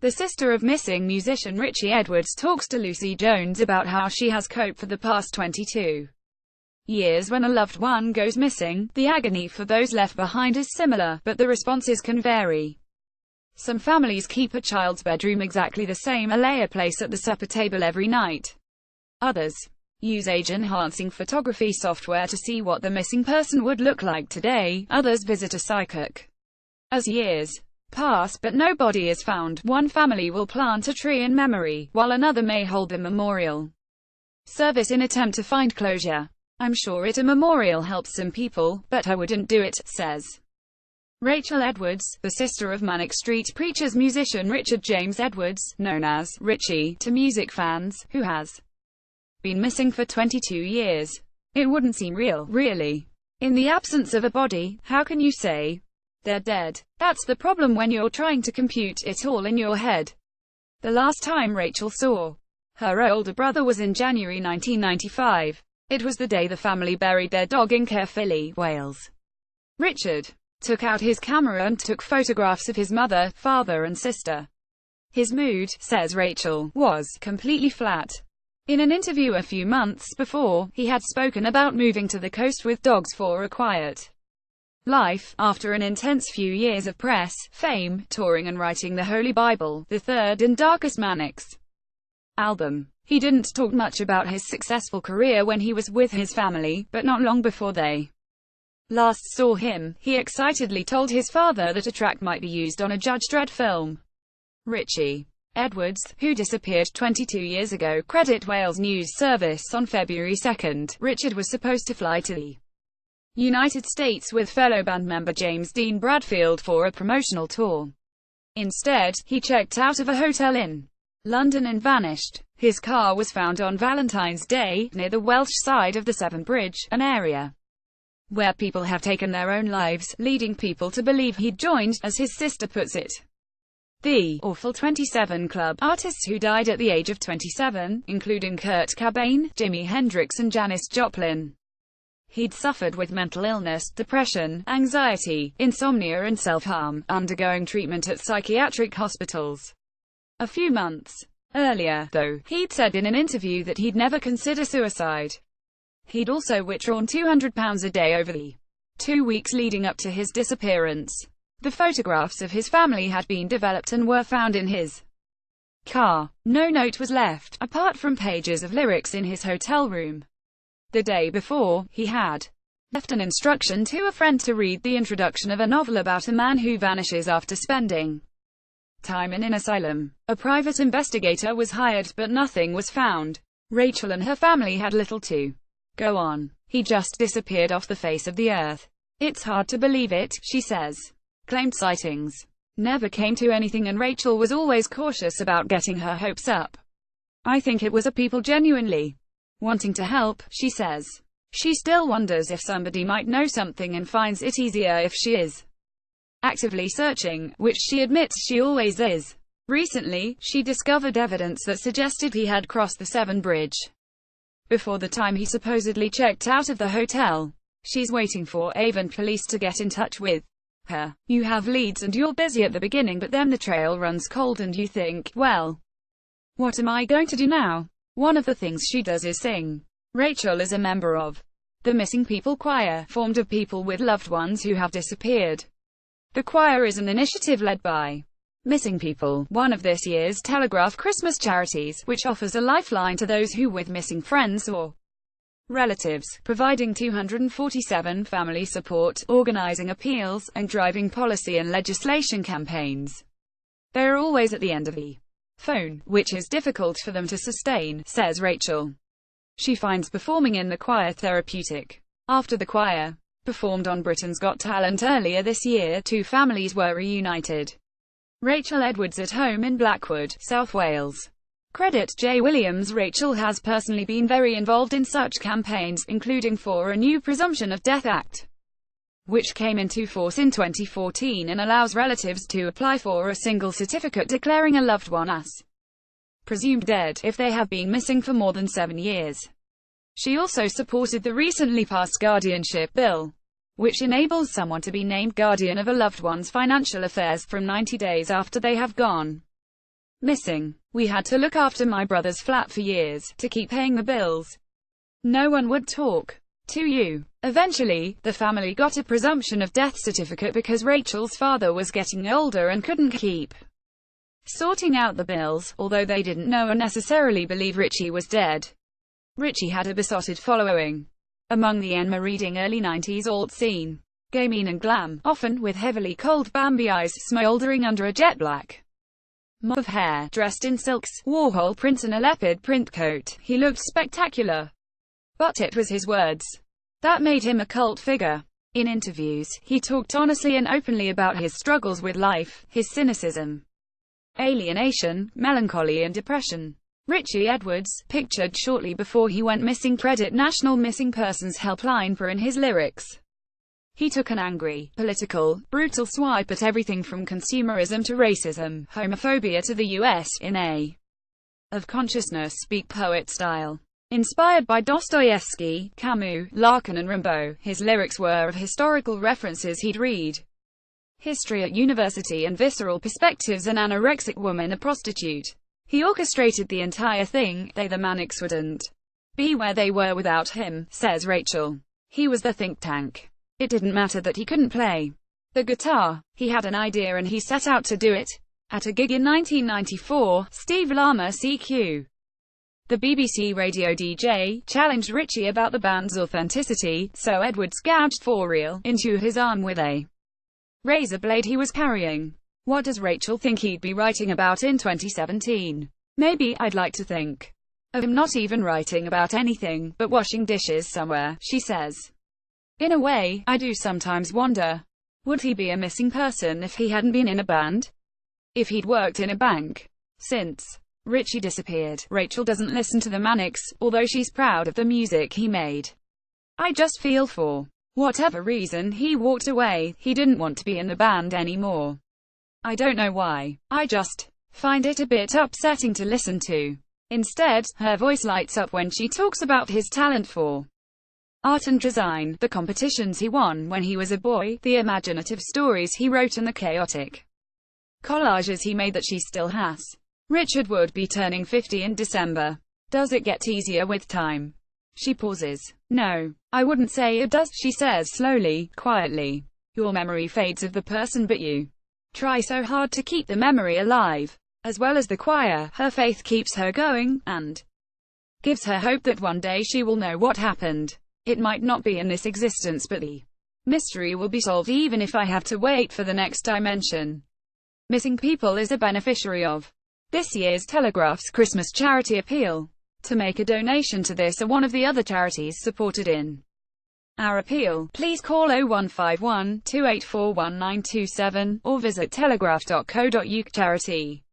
The sister of missing musician Richey Edwards talks to Lucy Jones about how she has coped for the past 22 years when a loved one goes missing. The agony for those left behind is similar, but the responses can vary. Some families keep a child's bedroom exactly the same, or lay a place at the supper table every night. Others use age-enhancing photography software to see what the missing person would look like today. Others visit a psychic. As years pass but no body is found, one family will plant a tree in memory, while another may hold a memorial service in attempt to find closure. "I'm sure a memorial helps some people, but I wouldn't do it," says Rachel Edwards, the sister of Manic Street Preachers musician Richard James Edwards, known as Richey to music fans, who has been missing for 22 years. "It wouldn't seem real, really. In the absence of a body, how can you say they're dead? That's the problem when you're trying to compute it all in your head." The last time Rachel saw her older brother was in January 1995. It was the day the family buried their dog in Caerphilly, Wales. Richard took out his camera and took photographs of his mother, father and sister. "His mood," says Rachel, "was completely flat." In an interview a few months before, he had spoken about moving to the coast with dogs for a quiet life, after an intense few years of press, fame, touring and writing the Holy Bible, the third and darkest Manic's album. He didn't talk much about his successful career when he was with his family, but not long before they last saw him, he excitedly told his father that a track might be used on a Judge Dredd film. Richey Edwards, who disappeared 22 years ago, credited Wales News Service on February 2. Richard was supposed to fly to the United States with fellow band member James Dean Bradfield for a promotional tour. Instead, he checked out of a hotel in London and vanished. His car was found on Valentine's Day, near the Welsh side of the Severn Bridge, an area where people have taken their own lives, leading people to believe he'd joined, as his sister puts it, the Awful 27 Club. Artists who died at the age of 27, including Kurt Cobain, Jimi Hendrix and Janis Joplin. He'd suffered with mental illness, depression, anxiety, insomnia and self-harm, undergoing treatment at psychiatric hospitals. A few months earlier, though, he'd said in an interview that he'd never consider suicide. He'd also withdrawn £200 a day over the 2 weeks leading up to his disappearance. The photographs of his family had been developed and were found in his car. No note was left, apart from pages of lyrics in his hotel room. The day before, he had left an instruction to a friend to read the introduction of a novel about a man who vanishes after spending time in an asylum. A private investigator was hired, but nothing was found. Rachel and her family had little to go on. "He just disappeared off the face of the earth. It's hard to believe it," she says. Claimed sightings never came to anything, and Rachel was always cautious about getting her hopes up. "I think it was a people genuinely wanting to help," she says. She still wonders if somebody might know something and finds it easier if she is actively searching, which she admits she always is. Recently, she discovered evidence that suggested he had crossed the Severn Bridge before the time he supposedly checked out of the hotel. She's waiting for Avon police to get in touch with her. "You have leads and you're busy at the beginning, but then the trail runs cold and you think, well, what am I going to do now?" One of the things she does is sing. Rachel is a member of the Missing People Choir, formed of people with loved ones who have disappeared. The choir is an initiative led by Missing People, one of this year's Telegraph Christmas charities, which offers a lifeline to those who with missing friends or relatives, providing 247 family support, organizing appeals, and driving policy and legislation campaigns. They are always at the end of the phone, which is difficult for them to sustain, says Rachel. She finds performing in the choir therapeutic. After the choir performed on Britain's Got Talent earlier this year, two families were reunited. Rachel Edwards at home in Blackwood, South Wales. Credit J. Williams. Rachel has personally been very involved in such campaigns, including for a new Presumption of Death Act, which came into force in 2014 and allows relatives to apply for a single certificate declaring a loved one as presumed dead, if they have been missing for more than 7 years. She also supported the recently passed guardianship bill, which enables someone to be named guardian of a loved one's financial affairs from 90 days after they have gone. Missing. We had to look after my brother's flat for years, to keep paying the bills. No one would talk to you. Eventually, the family got a presumption of death certificate because Rachel's father was getting older and couldn't keep sorting out the bills, although they didn't know or necessarily believe Richey was dead. Richey had a besotted following among the reading early 90s alt scene. Gaming and glam, often with heavily cold Bambi eyes smoldering under a jet black mop of hair, dressed in silks, Warhol prints and a leopard print coat, he looked spectacular. But it was his words that made him a cult figure. In interviews, he talked honestly and openly about his struggles with life, his cynicism, alienation, melancholy and depression. Richey Edwards, pictured shortly before he went missing, credit National Missing Persons Helpline for in his lyrics. He took an angry, political, brutal swipe at everything from consumerism to racism, homophobia to the U.S. in a of consciousness speak poet style. Inspired by Dostoevsky, Camus, Larkin and Rimbaud, his lyrics were of historical references he'd read, history at university and visceral perspectives, an anorexic woman, a prostitute. He orchestrated the entire thing. They, the Manics, wouldn't be where they were without him, says Rachel. He was the think tank. It didn't matter that he couldn't play the guitar. He had an idea and he set out to do it. At a gig in 1994, Steve Lama CQ, the BBC radio DJ, challenged Richey about the band's authenticity, so Edwards gouged for real into his arm with a razor blade he was carrying. What does Rachel think he'd be writing about in 2017? Maybe I'd like to think of him not even writing about anything, but washing dishes somewhere, she says. In a way, I do sometimes wonder, would he be a missing person if he hadn't been in a band? If he'd worked in a bank? Since Richey disappeared, Rachel doesn't listen to the Manics, although she's proud of the music he made. I just feel for whatever reason he walked away, he didn't want to be in the band anymore. I don't know why. I just find it a bit upsetting to listen to. Instead, her voice lights up when she talks about his talent for art and design, the competitions he won when he was a boy, the imaginative stories he wrote and the chaotic collages he made that she still has. Richard would be turning 50 in December. Does it get easier with time? She pauses. No, I wouldn't say it does, she says slowly, quietly. Your memory fades of the person, but you try so hard to keep the memory alive. As well as the choir, her faith keeps her going, and gives her hope that one day she will know what happened. It might not be in this existence, but the mystery will be solved even if I have to wait for the next dimension. Missing People is a beneficiary of this year's Telegraph's Christmas charity appeal. To make a donation to this or one of the other charities supported in our appeal, please call 0151 284 1927 or visit telegraph.co.uk charity.